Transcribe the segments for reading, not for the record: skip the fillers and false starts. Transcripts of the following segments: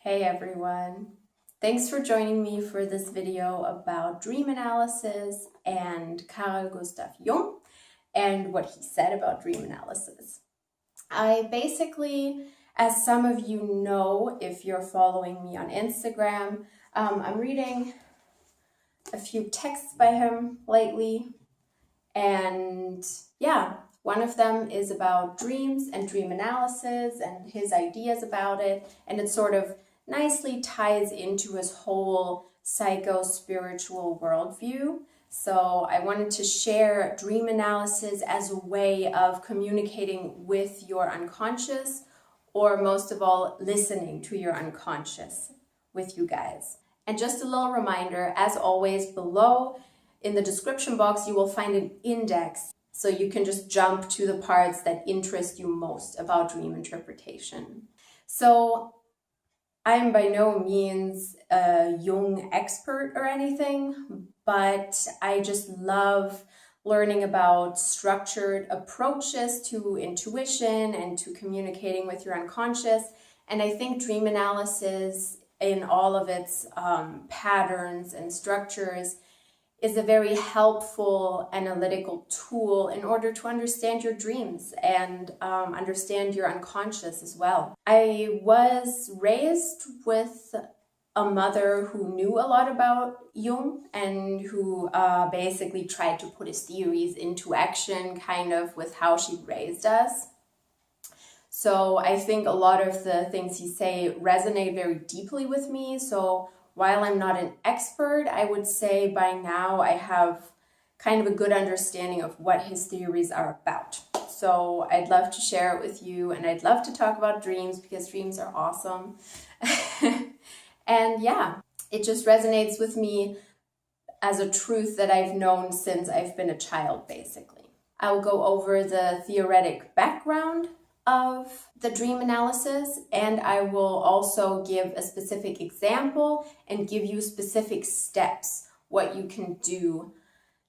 Hey everyone! Thanks for joining me for this video about dream analysis and Carl Gustav Jung and what he said about dream analysis. I basically, as some of you know if you're following me on Instagram, I'm reading a few texts by him lately, and yeah, one of them is about dreams and dream analysis and his ideas about it, and it sort of nicely ties into his whole psycho-spiritual worldview. So I wanted to share dream analysis as a way of communicating with your unconscious, or most of all, listening to your unconscious with you guys. And just a little reminder, as always, below in the description box, you will find an index so you can just jump to the parts that interest you most about dream interpretation. So I am by no means a Jung expert or anything, but I just love learning about structured approaches to intuition and to communicating with your unconscious. And I think dream analysis in all of its patterns and structures is a very helpful analytical tool in order to understand your dreams and understand your unconscious as well. I was raised with a mother who knew a lot about Jung and who basically tried to put his theories into action kind of with how she raised us. So I think a lot of the things he say resonate very deeply with me. So while I'm not an expert, I would say by now I have kind of a good understanding of what his theories are about. So I'd love to share it with you, and I'd love to talk about dreams because dreams are awesome. And yeah, it just resonates with me as a truth that I've known since I've been a child, basically. I'll go over the theoretic background of the dream analysis, and I will also give a specific example and give you specific steps what you can do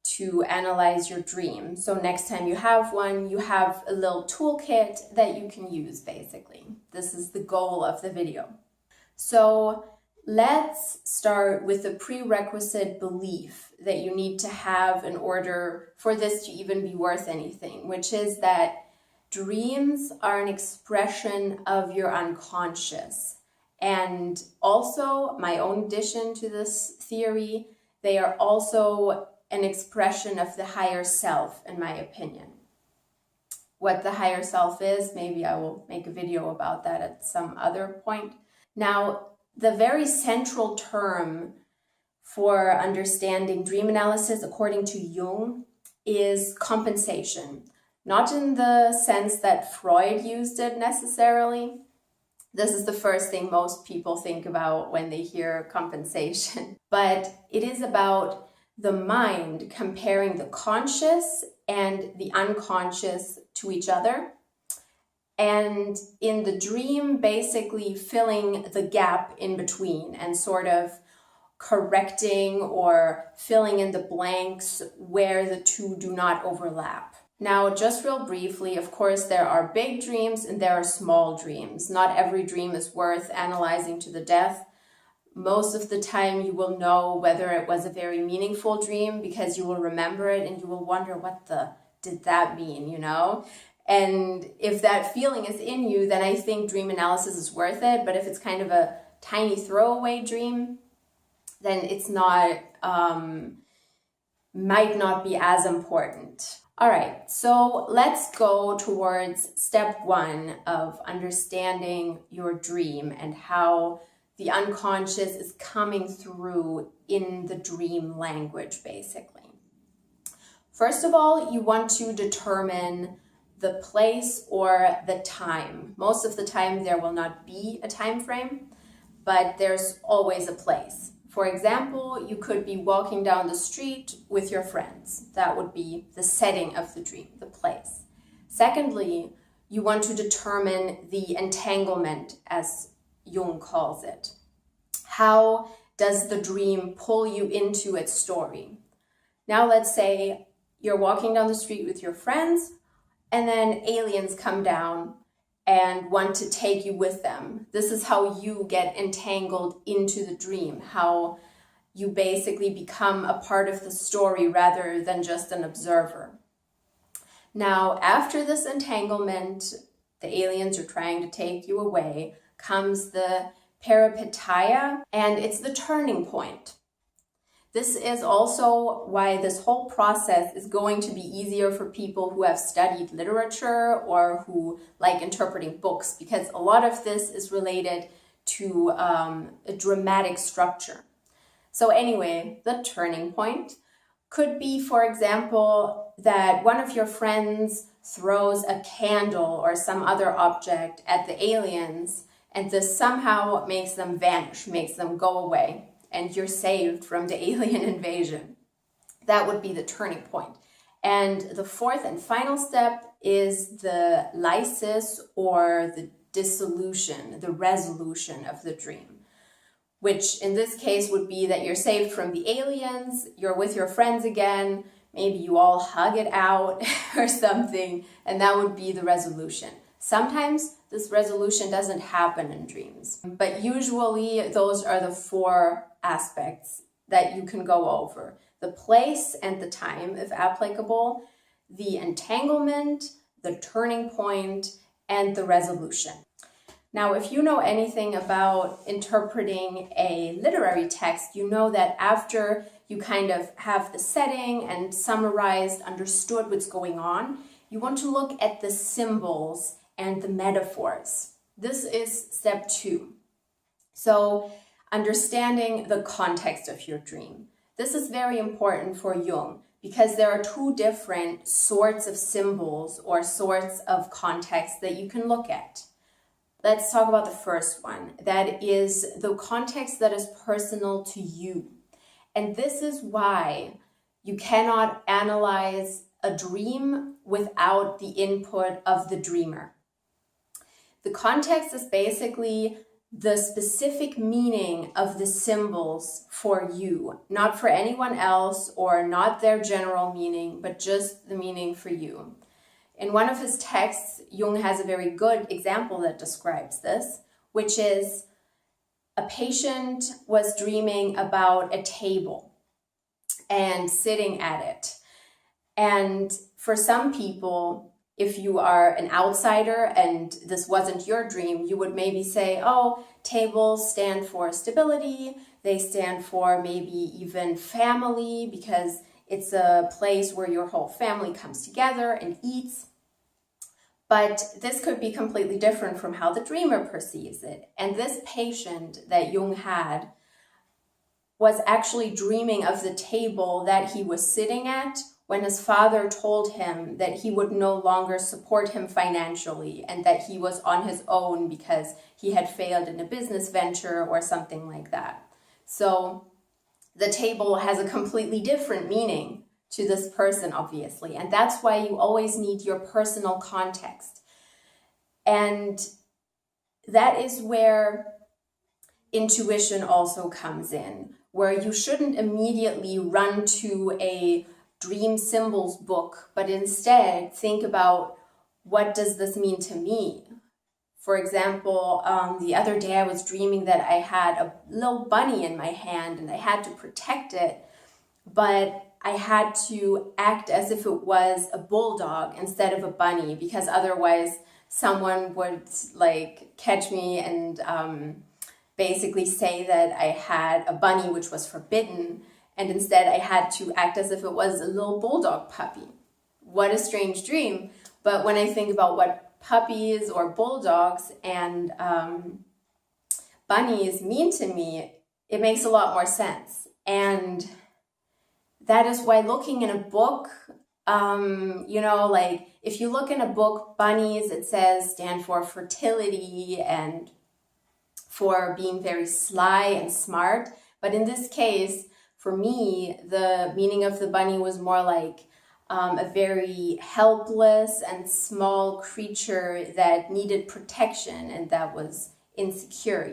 to analyze your dream. So next time you have one, you have a little toolkit that you can use, basically. This is the goal of the video. So let's start with the prerequisite belief that you need to have in order for this to even be worth anything, which is that dreams are an expression of your unconscious. And also, my own addition to this theory, they are also an expression of the higher self, in my opinion. What the higher self is, maybe I will make a video about that at some other point. Now, the very central term for understanding dream analysis, according to Jung, is compensation. Not in the sense that Freud used it necessarily. This is the first thing most people think about when they hear compensation. But it is about the mind comparing the conscious and the unconscious to each other. And in the dream, basically filling the gap in between and sort of correcting or filling in the blanks where the two do not overlap. Now, just real briefly, of course, there are big dreams and there are small dreams. Not every dream is worth analyzing to the death. Most of the time you will know whether it was a very meaningful dream because you will remember it and you will wonder did that mean, you know? And if that feeling is in you, then I think dream analysis is worth it. But if it's kind of a tiny throwaway dream, then it's not, might not be as important. All right, so let's go towards step one of understanding your dream and how the unconscious is coming through in the dream language, basically. First of all, you want to determine the place or the time. Most of the time there will not be a time frame, but there's always a place. For example, you could be walking down the street with your friends. That would be the setting of the dream, the place. Secondly, you want to determine the entanglement, as Jung calls it. How does the dream pull you into its story? Now let's say you're walking down the street with your friends, and then aliens come down and want to take you with them. This is how you get entangled into the dream, how you basically become a part of the story rather than just an observer. Now, after this entanglement, the aliens are trying to take you away, comes the peripeteia, and it's the turning point. This is also why this whole process is going to be easier for people who have studied literature or who like interpreting books, because a lot of this is related to a dramatic structure. So anyway, the turning point could be, for example, that one of your friends throws a candle or some other object at the aliens, and this somehow makes them vanish, makes them go away, and you're saved from the alien invasion. That would be the turning point. And the fourth and final step is the lysis, or the dissolution, the resolution of the dream, which in this case would be that you're saved from the aliens, you're with your friends again, maybe you all hug it out or something, and that would be the resolution. Sometimes this resolution doesn't happen in dreams, but usually those are the four aspects that you can go over: the place and the time, if applicable, the entanglement, the turning point, and the resolution. Now, if you know anything about interpreting a literary text, you know that after you kind of have the setting and summarized, understood what's going on, you want to look at the symbols and the metaphors. This is step 2. So, understanding the context of your dream. This is very important for Jung because there are 2 different sorts of symbols or sorts of context that you can look at. Let's talk about the first one. That is the context that is personal to you. And this is why you cannot analyze a dream without the input of the dreamer. The context is basically the specific meaning of the symbols for you, not for anyone else or not their general meaning, but just the meaning for you. In one of his texts, Jung has a very good example that describes this, which is a patient was dreaming about a table and sitting at it. And for some people, if you are an outsider and this wasn't your dream, you would maybe say, oh, tables stand for stability. They stand for maybe even family, because it's a place where your whole family comes together and eats. But this could be completely different from how the dreamer perceives it. And this patient that Jung had was actually dreaming of the table that he was sitting at when his father told him that he would no longer support him financially and that he was on his own because he had failed in a business venture or something like that. So the table has a completely different meaning to this person, obviously. And that's why you always need your personal context. And that is where intuition also comes in, where you shouldn't immediately run to a dream symbols book, but instead think about, what does this mean to me? For example, the other day I was dreaming that I had a little bunny in my hand and I had to protect it, but I had to act as if it was a bulldog instead of a bunny, because otherwise someone would like catch me and basically say that I had a bunny which was forbidden, and instead I had to act as if it was a little bulldog puppy. What a strange dream. But when I think about what puppies or bulldogs and bunnies mean to me, it makes a lot more sense. And that is why looking in a book, like if you look in a book, bunnies, it says stand for fertility and for being very sly and smart. But in this case, for me, the meaning of the bunny was more like a very helpless and small creature that needed protection and that was insecure,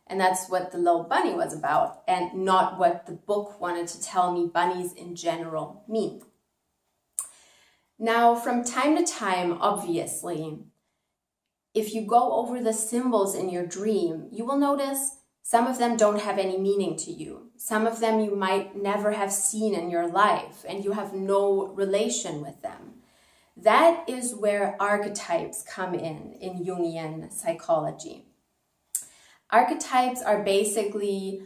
And that's what the little bunny was about, and not what the book wanted to tell me bunnies in general mean. Now, from time to time, obviously, if you go over the symbols in your dream, you will notice some of them don't have any meaning to you. Some of them you might never have seen in your life, and you have no relation with them. That is where archetypes come in Jungian psychology. Archetypes are basically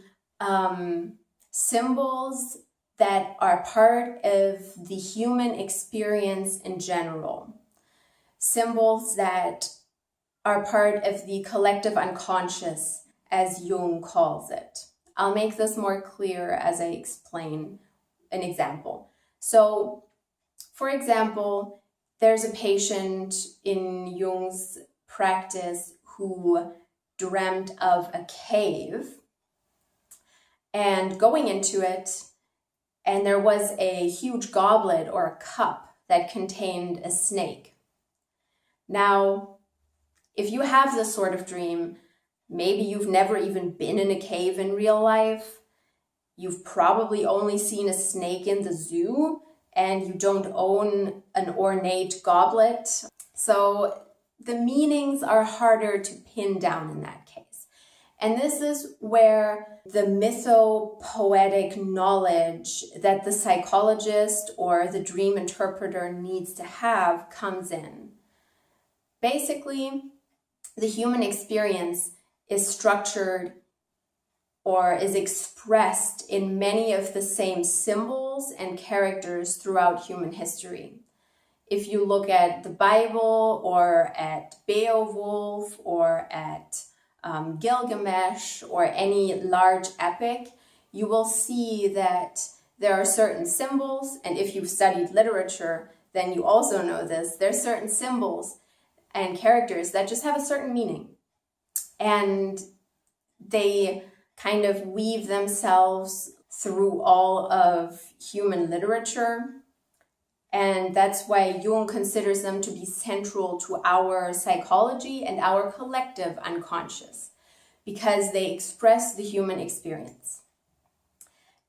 symbols that are part of the human experience in general. Symbols that are part of the collective unconscious, as Jung calls it. I'll make this more clear as I explain an example. So, for example, there's a patient in Jung's practice who dreamt of a cave and going into it, and there was a huge goblet or a cup that contained a snake. Now, if you have this sort of dream, maybe you've never even been in a cave in real life. You've probably only seen a snake in the zoo, and you don't own an ornate goblet. So the meanings are harder to pin down in that case. And this is where the mythopoetic knowledge that the psychologist or the dream interpreter needs to have comes in. Basically, the human experience is structured or is expressed in many of the same symbols and characters throughout human history. If you look at the Bible or at Beowulf or at Gilgamesh or any large epic, you will see that there are certain symbols, and if you've studied literature, then you also know this. There are certain symbols and characters that just have a certain meaning. And they kind of weave themselves through all of human literature. And that's why Jung considers them to be central to our psychology and our collective unconscious, because they express the human experience.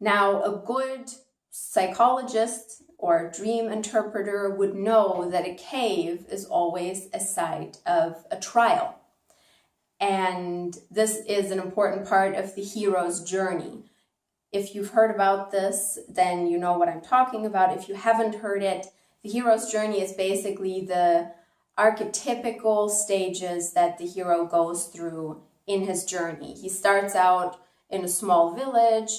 Now, a good psychologist or dream interpreter would know that a cave is always a site of a trial. And this is an important part of the hero's journey. If you've heard about this, then you know what I'm talking about. If you haven't heard it, the hero's journey is basically the archetypical stages that the hero goes through in his journey. He starts out in a small village,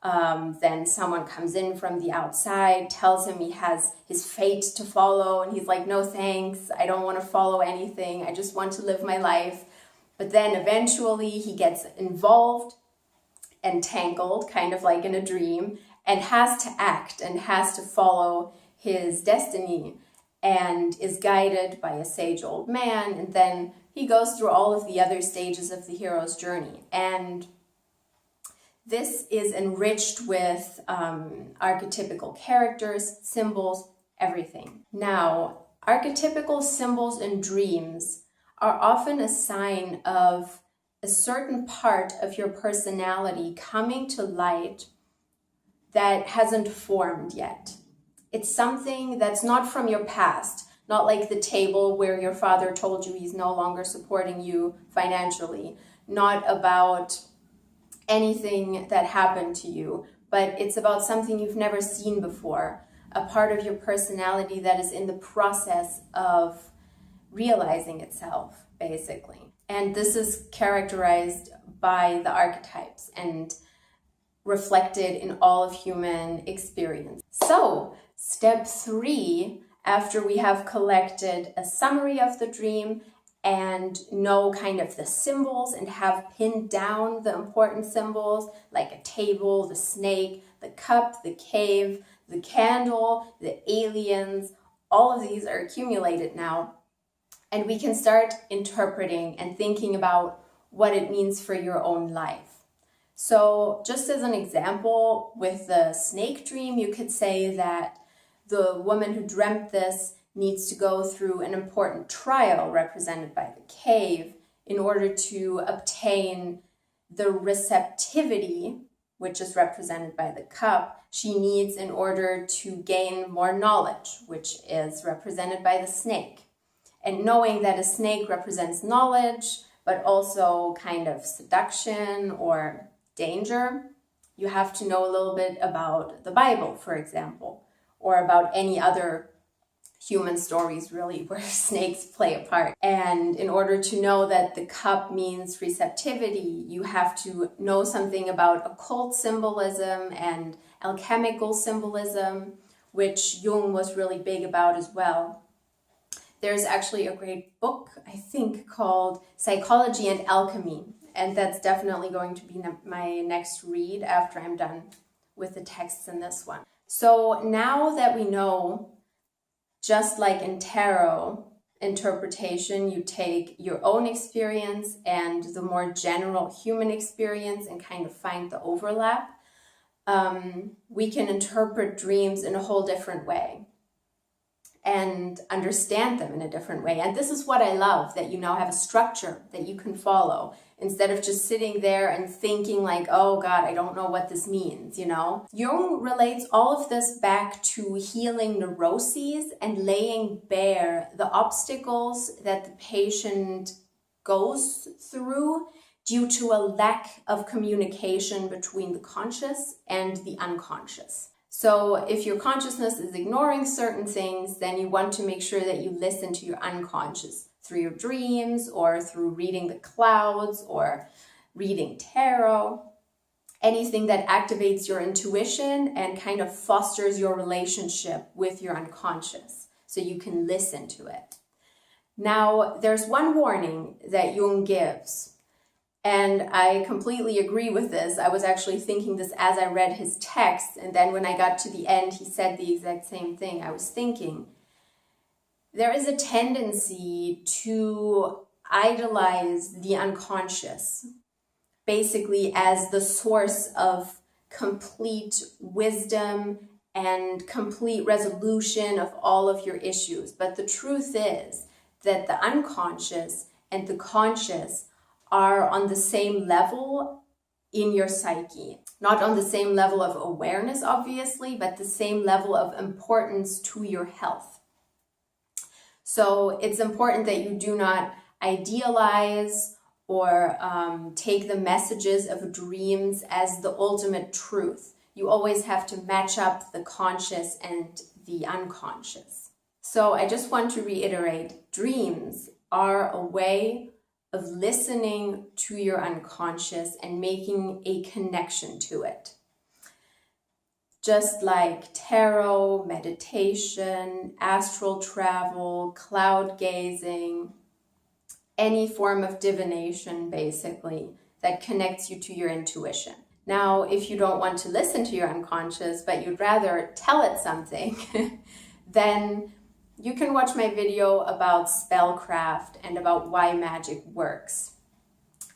then someone comes in from the outside, tells him he has his fate to follow, and he's like, no thanks, I don't want to follow anything, I just want to live my life. But then eventually he gets involved, entangled, kind of like in a dream, and has to act and has to follow his destiny and is guided by a sage old man. And then he goes through all of the other stages of the hero's journey. And this is enriched with archetypical characters, symbols, everything. Now, archetypical symbols in dreams are often a sign of a certain part of your personality coming to light that hasn't formed yet. It's something that's not from your past, not like the table where your father told you he's no longer supporting you financially, not about anything that happened to you, but it's about something you've never seen before, a part of your personality that is in the process of realizing itself, basically. And this is characterized by the archetypes and reflected in all of human experience. So, step 3, after we have collected a summary of the dream and know kind of the symbols and have pinned down the important symbols like a table, the snake, the cup, the cave, the candle, the aliens, all of these are accumulated now. And we can start interpreting and thinking about what it means for your own life. So just as an example, with the snake dream, you could say that the woman who dreamt this needs to go through an important trial represented by the cave in order to obtain the receptivity, which is represented by the cup, she needs in order to gain more knowledge, which is represented by the snake. And knowing that a snake represents knowledge, but also kind of seduction or danger, you have to know a little bit about the Bible, for example, or about any other human stories really where snakes play a part. And in order to know that the cup means receptivity, you have to know something about occult symbolism and alchemical symbolism, which Jung was really big about as well. There's actually a great book, I think, called Psychology and Alchemy, and that's definitely going to be my next read after I'm done with the texts in this one. So now that we know, just like in tarot interpretation, you take your own experience and the more general human experience and kind of find the overlap, we can interpret dreams in a whole different way and understand them in a different way. And this is what I love, that you now have a structure that you can follow instead of just sitting there and thinking like, oh God, I don't know what this means, you know? Jung relates all of this back to healing neuroses and laying bare the obstacles that the patient goes through due to a lack of communication between the conscious and the unconscious. So if your consciousness is ignoring certain things, then you want to make sure that you listen to your unconscious through your dreams or through reading the clouds or reading tarot. Anything that activates your intuition and kind of fosters your relationship with your unconscious so you can listen to it. Now, there's one warning that Jung gives. And I completely agree with this. I was actually thinking this as I read his text, and then when I got to the end, he said the exact same thing. I was thinking, there is a tendency to idolize the unconscious, basically as the source of complete wisdom and complete resolution of all of your issues. But the truth is that the unconscious and the conscious are on the same level in your psyche. Not on the same level of awareness, obviously, but the same level of importance to your health. So it's important that you do not idealize or take the messages of dreams as the ultimate truth. You always have to match up the conscious and the unconscious. So I just want to reiterate, dreams are a way of listening to your unconscious and making a connection to it. Just like tarot, meditation, astral travel, cloud gazing, any form of divination basically that connects you to your intuition. Now, if you don't want to listen to your unconscious, but you'd rather tell it something, then you can watch my video about SPELLCRAFT and about why magic works.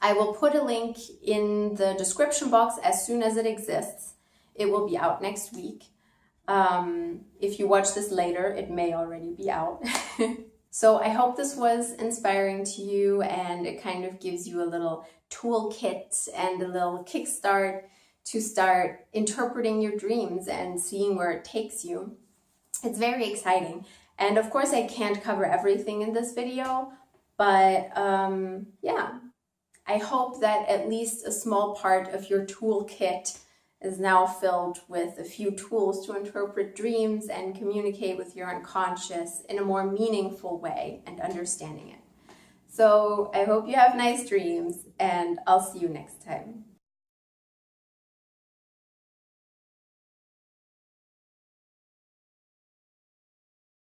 I will put a link in the description box as soon as it exists. It will be out next week. If you watch this later, it may already be out. So I hope this was inspiring to you and it kind of gives you a little toolkit and a little kickstart to start interpreting your dreams and seeing where it takes you. It's very exciting. And of course, I can't cover everything in this video, but yeah, I hope that at least a small part of your toolkit is now filled with a few tools to interpret dreams and communicate with your unconscious in a more meaningful way and understanding it. So I hope you have nice dreams, and I'll see you next time.